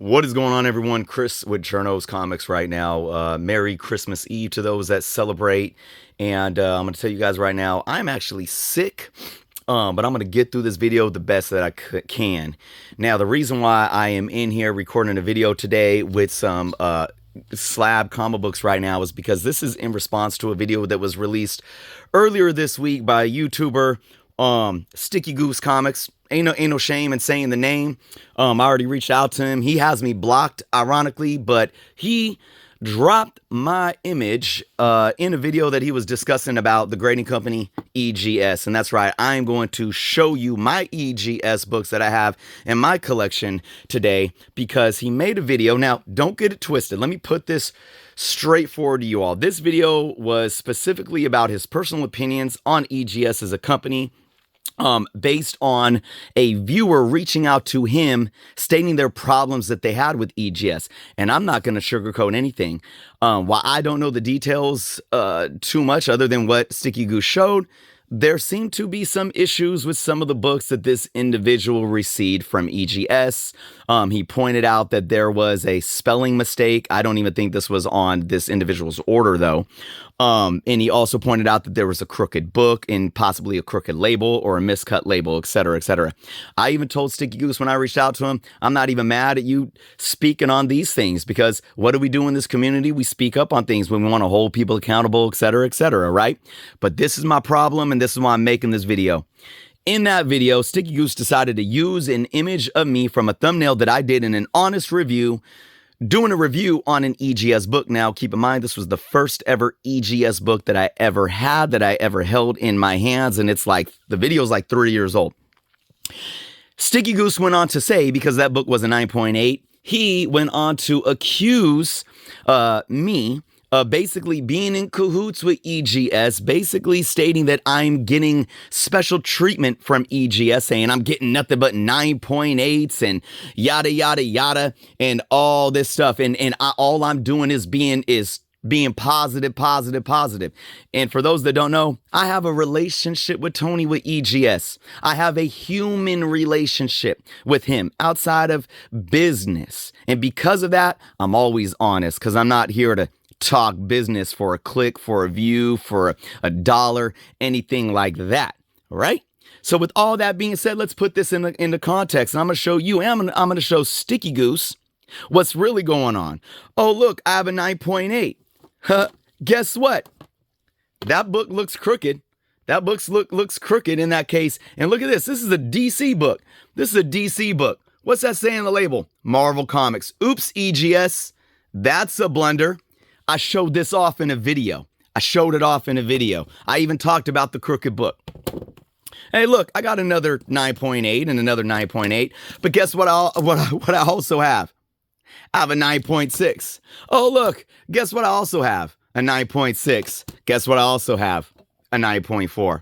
What is going on, everyone? Chris with Cherno's Comics right now. Merry Christmas Eve to those that celebrate. And I'm going to tell you guys right now, I'm actually sick, but I'm going to get through this video the best that I can. Now, the reason why I am in here recording a video today with some slab comic books right now is because this is in response to a video that was released earlier this week by a YouTuber, Sticky Goose Comics. Ain't no shame in saying the name. I already reached out to him. He has me blocked, ironically, but he dropped my image in a video that he was discussing about the grading company EGS. And that's right, I'm going to show you my EGS books that I have in my collection today because he made a video. Now, don't get it twisted. Let me put this straightforward to you all. This video was specifically about his personal opinions on EGS as a company, based on a viewer reaching out to him stating their problems that they had with EGS. And I'm not going to sugarcoat anything. While I don't know the details too much other than what Sticky Goose showed, there seemed to be some issues with some of the books that this individual received from EGS. He pointed out that there was a spelling mistake. I don't even think this was on this individual's order, though. And he also pointed out that there was a crooked book and possibly a crooked label or a miscut label, etc., etc. I even told Sticky Goose when I reached out to him, I'm not even mad at you speaking on these things, because what do we do in this community? We speak up on things when we want to hold people accountable, etc., right? But this is my problem, and this is why I'm making this video. In that video, Sticky Goose decided to use an image of me from a thumbnail that I did in an honest review, doing a review on an EGS book. Now, keep in mind, this was the first ever EGS book that I ever had, that I ever held in my hands. And it's like, the video is like 3 years old. Sticky Goose went on to say, because that book was a 9.8, he went on to accuse me basically being in cahoots with EGS, basically stating that I'm getting special treatment from EGS, saying I'm getting nothing but 9.8s and yada, yada, yada, and all this stuff. And all I'm doing is being positive. And for those that don't know, I have a relationship with Tony with EGS. I have a human relationship with him outside of business. And because of that, I'm always honest, because I'm not here to talk business for a click, for a view, for a dollar, anything like that, right? So with all that being said, let's put this into context. And I'm going to show you, and I'm going to show Sticky Goose what's really going on. Oh, look, I have a 9.8. Guess what? That book looks crooked. That book looks crooked in that case. And look at this. This is a DC book. This is a DC book. What's that say on the label? Marvel Comics. Oops, EGS. That's a blunder. I showed this off in a video. I even talked about the crooked book. Hey, look, I got another 9.8 and another 9.8. But guess what I also have? I have a 9.6. Oh, look, guess what I also have? A 9.6. Guess what I also have? A 9.4.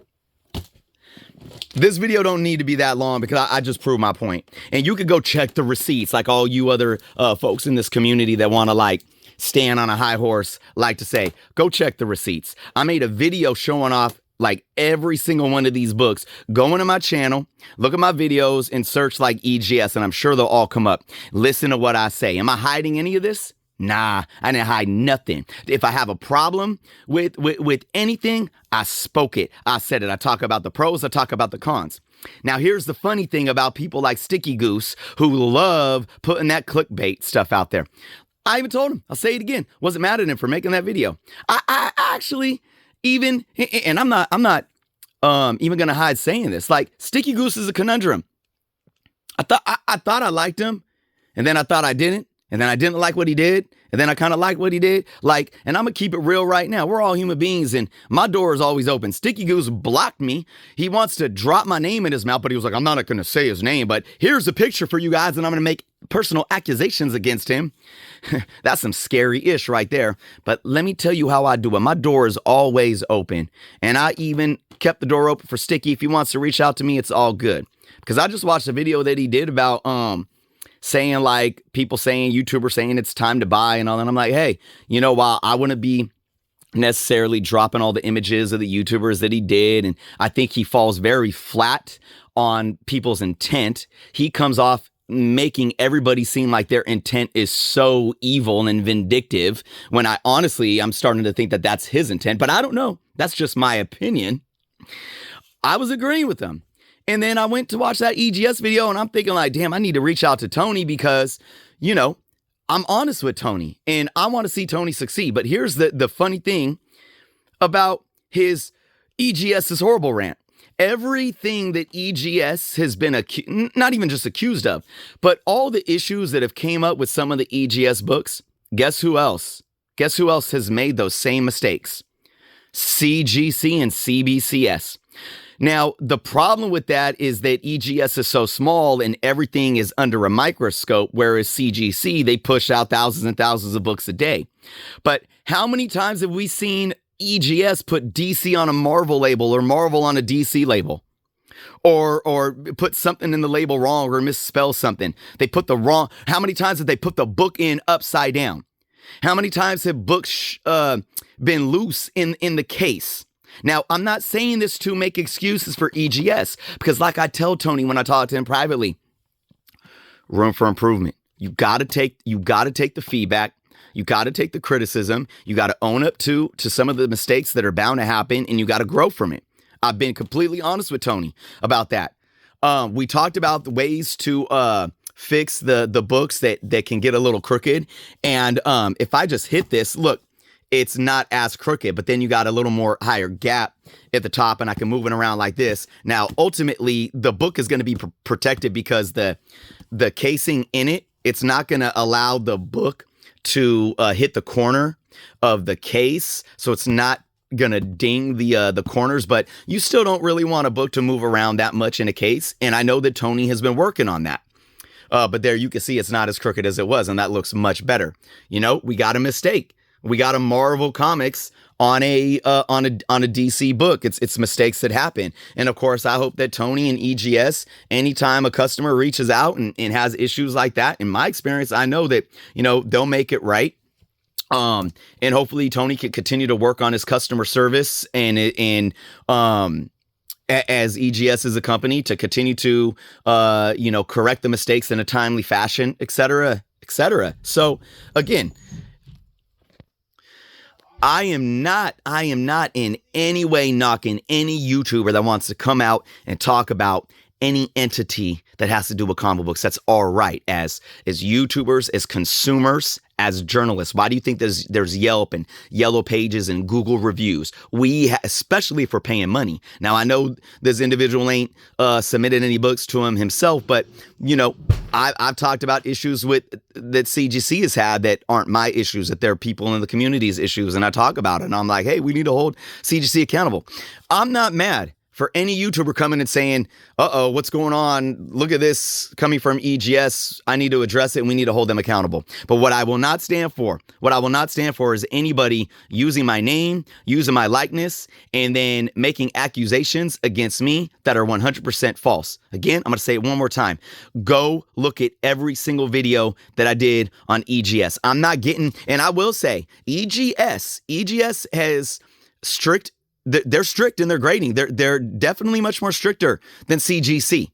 This video don't need to be that long because I just proved my point. And you could go check the receipts, like all you other folks in this community that want to like stand on a high horse like to say. Go check the receipts. I made a video showing off like every single one of these books. Go into my channel, look at my videos, and search like EGS, and I'm sure they'll all come up. Listen to what I say. Am I hiding any of this? Nah, I didn't hide nothing. If I have a problem with anything, I spoke it. I said it. I talk about the pros. I talk about the cons. Now, here's the funny thing about people like Sticky Goose who love putting that clickbait stuff out there. I even told him, I'll say it again, wasn't mad at him for making that video. I actually even, and I'm not even going to hide saying this, like Sticky Goose is a conundrum. I thought I liked him, and then I thought I didn't. And then I didn't like what he did. And then I kind of liked what he did. Like, and I'm going to keep it real right now. We're all human beings, and my door is always open. Sticky Goose blocked me. He wants to drop my name in his mouth, but he was like, I'm not going to say his name, but here's a picture for you guys, and I'm going to make personal accusations against him. That's some scary-ish right there. But let me tell you how I do it. My door is always open. And I even kept the door open for Sticky. If he wants to reach out to me, it's all good. Because I just watched a video that he did about, saying like people saying YouTuber saying it's time to buy and all that. I'm like, hey, you know, while I wouldn't be necessarily dropping all the images of the YouTubers that he did, and I think he falls very flat on people's intent, he comes off making everybody seem like their intent is so evil and vindictive when I'm starting to think that that's his intent, but I don't know. That's just my opinion. I was agreeing with them. And then I went to watch that EGS video and I'm thinking like, damn, I need to reach out to Tony because, I'm honest with Tony and I want to see Tony succeed. But here's the funny thing about his EGS's horrible rant. Everything that EGS has been not even just accused of, but all the issues that have came up with some of the EGS books, guess who else? Guess who else has made those same mistakes? CGC and CBCS. Now, the problem with that is that EGS is so small and everything is under a microscope, whereas CGC, they push out thousands and thousands of books a day. But how many times have we seen EGS put DC on a Marvel label or Marvel on a DC label? Or put something in the label wrong or misspell something. They put how many times have they put the book in upside down? How many times have books been loose in the case? Now, I'm not saying this to make excuses for EGS because like I tell Tony when I talk to him privately, room for improvement. You got to take the feedback. You got to take the criticism. You got to own up to some of the mistakes that are bound to happen and you got to grow from it. I've been completely honest with Tony about that. We talked about the ways to fix the books that can get a little crooked. And if I just hit this, look, it's not as crooked, but then you got a little more higher gap at the top and I can move it around like this. Now, ultimately, the book is going to be protected because the casing in it, it's not going to allow the book to hit the corner of the case. So it's not going to ding the corners, but you still don't really want a book to move around that much in a case. And I know that Tony has been working on that. But there you can see it's not as crooked as it was. And that looks much better. We got a mistake. We got a Marvel Comics on a DC book. It's mistakes that happen. And of course, I hope that Tony and EGS, anytime a customer reaches out and has issues like that, in my experience, I know that, they'll make it right. And hopefully Tony can continue to work on his customer service and as EGS is a company to continue to, correct the mistakes in a timely fashion, et cetera, et cetera. So again, I am not in any way knocking any YouTuber that wants to come out and talk about any entity that has to do with comic books. That's all right. As YouTubers, as consumers, as journalists. Why do you think there's Yelp and Yellow Pages and Google reviews? Especially if we're paying money. Now, I know this individual ain't submitted any books to him himself, but I've talked about issues that CGC has had that aren't my issues, that they're people in the community's issues, and I talk about it. And I'm like, hey, we need to hold CGC accountable. I'm not mad for any YouTuber coming and saying, what's going on? Look at this coming from EGS. I need to address it and we need to hold them accountable. But what I will not stand for is anybody using my name, using my likeness, and then making accusations against me that are 100% false. Again, I'm going to say it one more time. Go look at every single video that I did on EGS. I'm not getting, and I will say, EGS has they're strict in their grading. They're definitely much more stricter than CGC.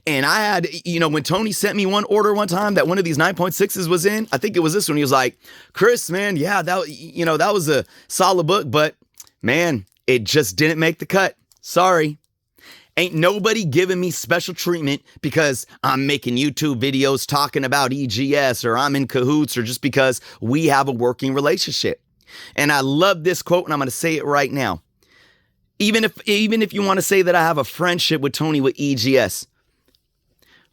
And I had, when Tony sent me one order one time that one of these 9.6s was in, I think it was this one. He was like, Chris, man, yeah, that was a solid book, but man, it just didn't make the cut. Sorry. Ain't nobody giving me special treatment because I'm making YouTube videos talking about EGS or I'm in cahoots or just because we have a working relationship. And I love this quote and I'm going to say it right now. Even if you want to say that I have a friendship with Tony with EGS,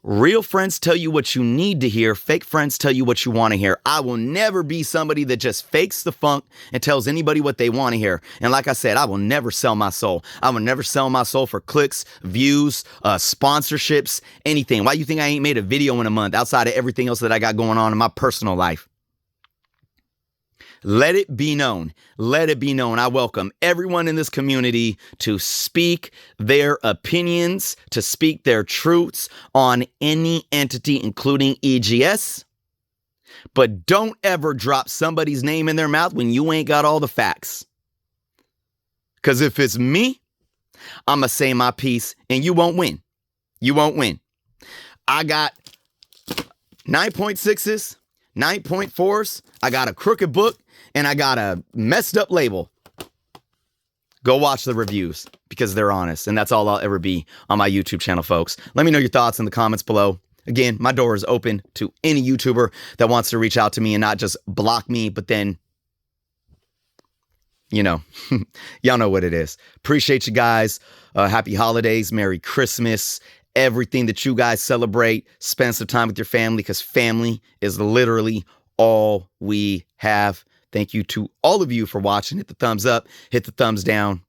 real friends tell you what you need to hear. Fake friends tell you what you want to hear. I will never be somebody that just fakes the funk and tells anybody what they want to hear. And like I said, I will never sell my soul. I will never sell my soul for clicks, views, sponsorships, anything. Why do you think I ain't made a video in a month outside of everything else that I got going on in my personal life? Let it be known. Let it be known. I welcome everyone in this community to speak their opinions, to speak their truths on any entity, including EGS. But don't ever drop somebody's name in their mouth when you ain't got all the facts. Because if it's me, I'm going to say my piece and you won't win. You won't win. I got 9.6s, 9.4s. I got a crooked book and I got a messed up label. Go watch the reviews because they're honest. And that's all I'll ever be on my YouTube channel, folks. Let me know your thoughts in the comments below. Again, my door is open to any YouTuber that wants to reach out to me and not just block me, but then, you know, y'all know what it is. Appreciate you guys. Happy holidays. Merry Christmas. Everything that you guys celebrate. Spend some time with your family because family is literally all we have. Thank you to all of you for watching. Hit the thumbs up. Hit the thumbs down.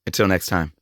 Until next time.